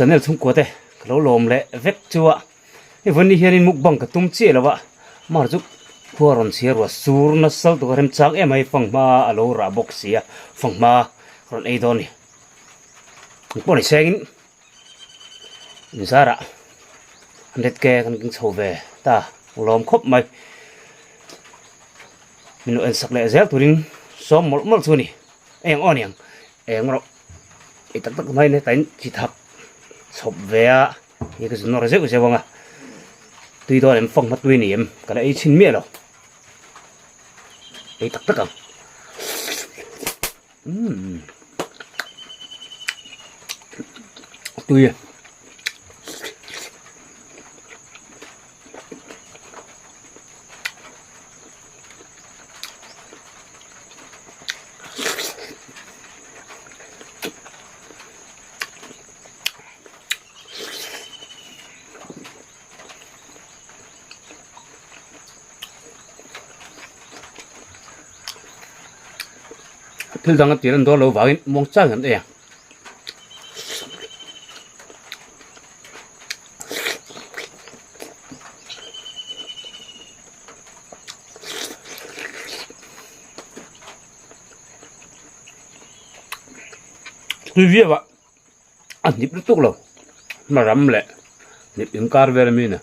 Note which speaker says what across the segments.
Speaker 1: channel chung ko te lo lom le vek chuwa evani hianin mukbang ka tum che lawa mar juk khuaron sia ro sur na sal to rem chak emai fangma alo ra box sia fangma ron ei doni poni segin insara 100k kan king chove ta lom khop mai minu en sak le zel turing som mol mol chuni eng on yang eng ro itak tak mai ne tain chi thap chop ve a ye ka zunor ze ze wanga tui do em phong mat tui ni em ka ei chin me lo ei tak tak ang tui thil dang tiran do lo wangin mong chang an e tui vie wa an nip tuk lo ma ram le nip in kar ver mi na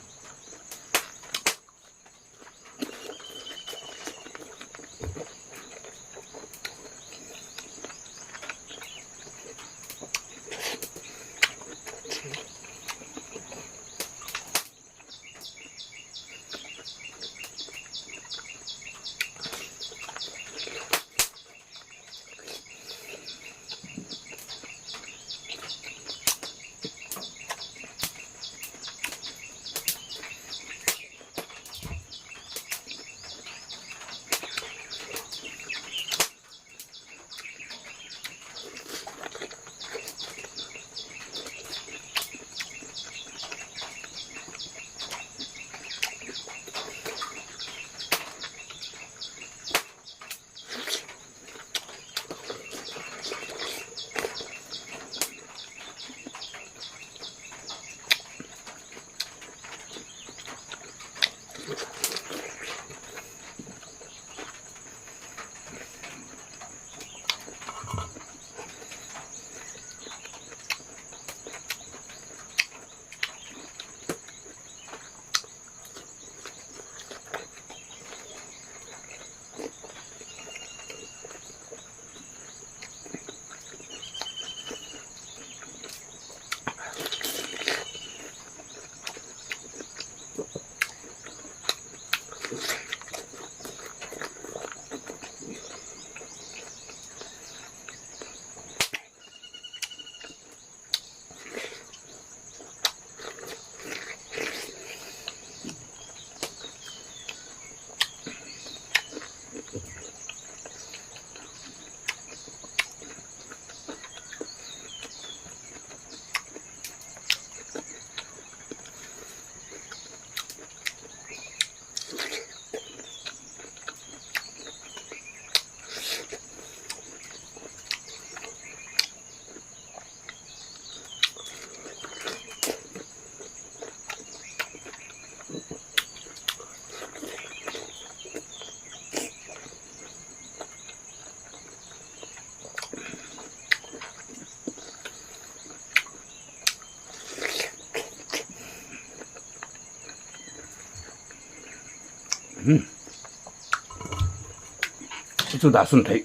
Speaker 1: chu da sun thei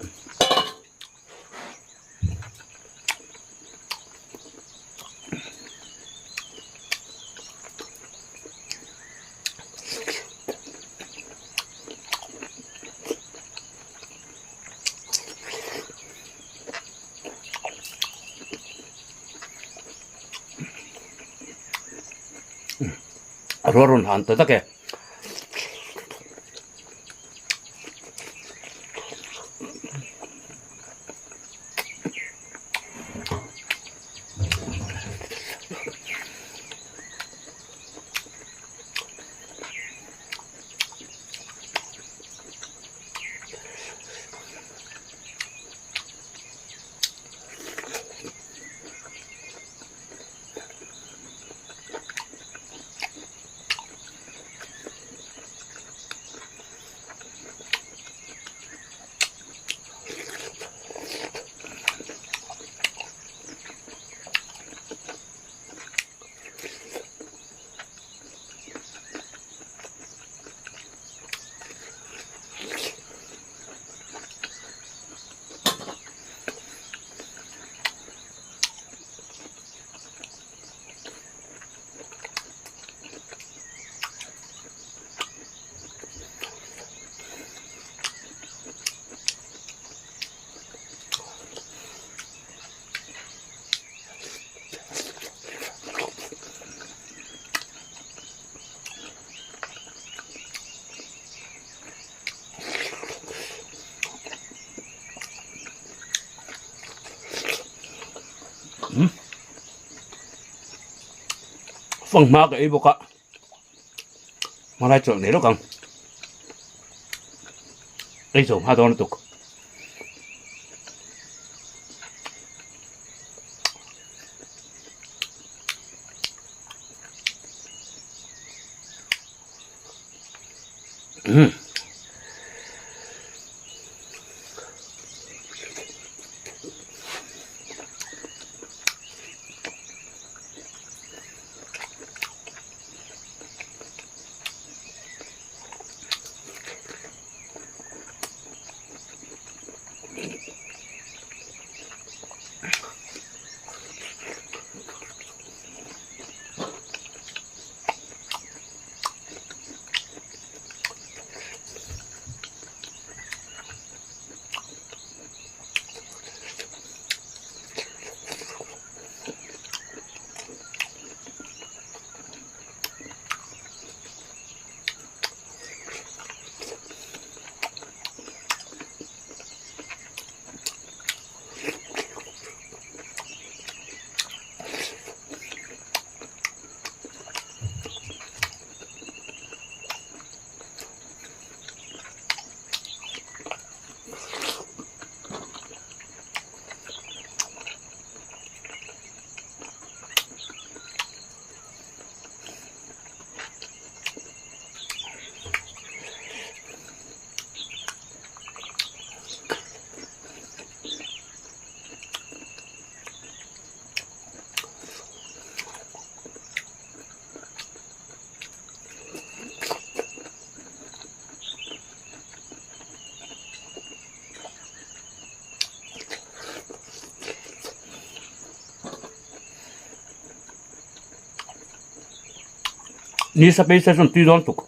Speaker 1: roron han ta ke phăng má cái bốc ạ mà lại chọn này đó càng đây rồi hai đòn tục ni sa pe sa son tu don tuk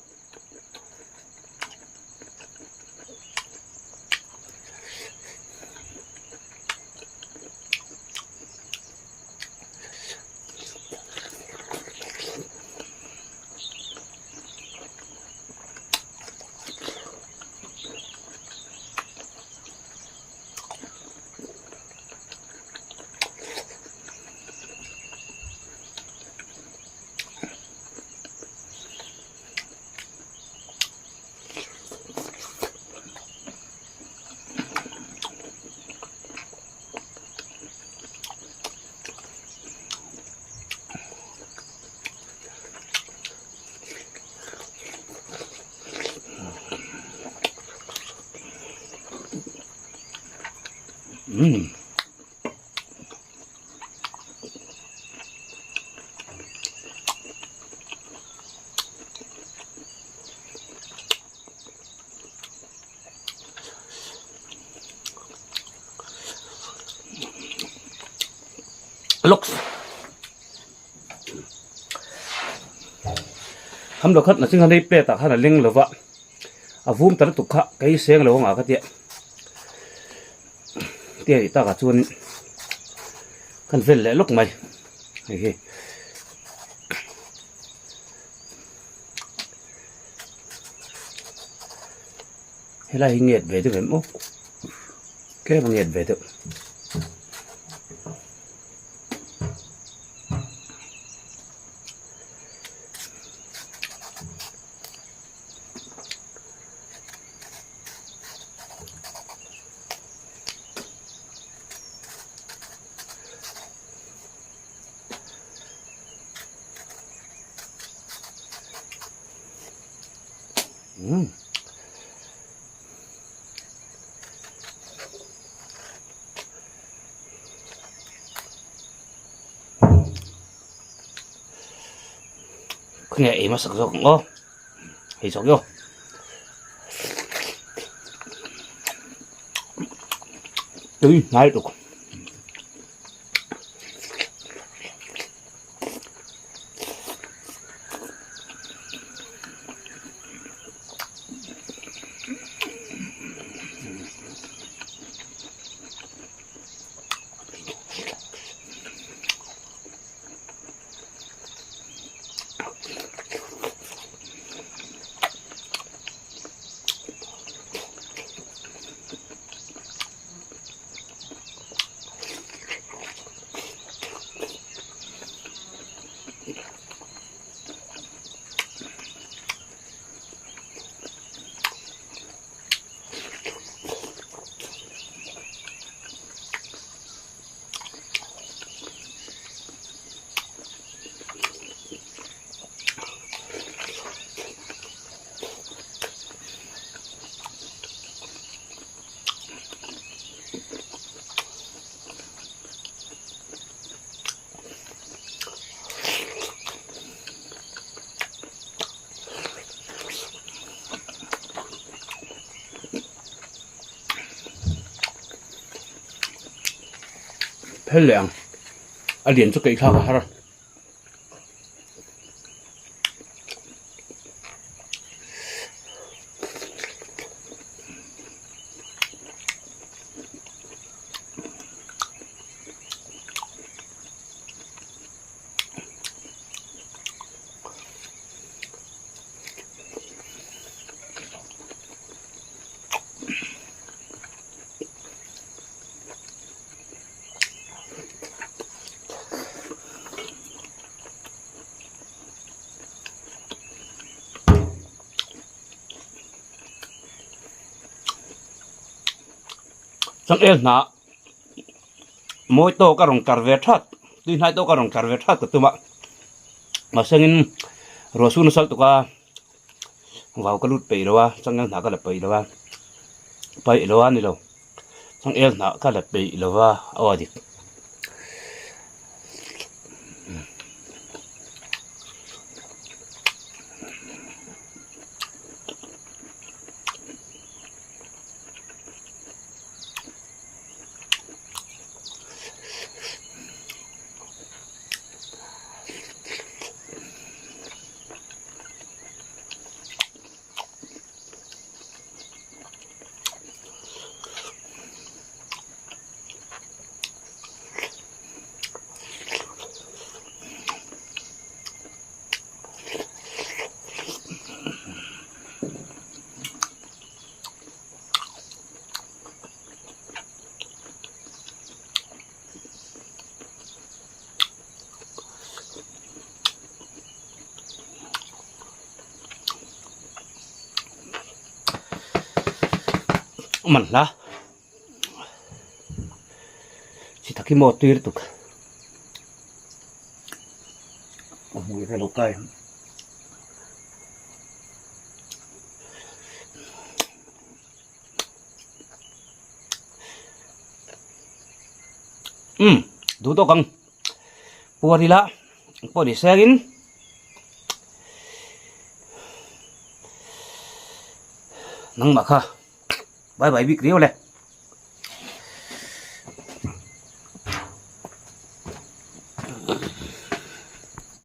Speaker 1: looks ham lo khat na singa nei pe ta khana leng lova avum tar tu kha kai seng lo nga ka tia tia ta ka chuan kan vel le lok mai he hela hinget ve de mo ke banget ve de 그냥 이 맛을 섞은 거 해석요. 여기 날 두고. hết lẹng liền cho cái khác hả chẳng em nã mỗi tô các rồng cà vẹt thắt tuy hai tô các rồng cà vẹt thắt của tôi mà sang in rồi xuống nó salt tụi ca vào cái lút bể đó chẳng em nã cái là bể đó này đâu chẳng em nã cái là bể đó ở đi mình là chỉ thắc một tuy tục mùi cái lẩu cay đủ to căng bùa đi lá bùa đi xe in nắng mà kha bye bye big deal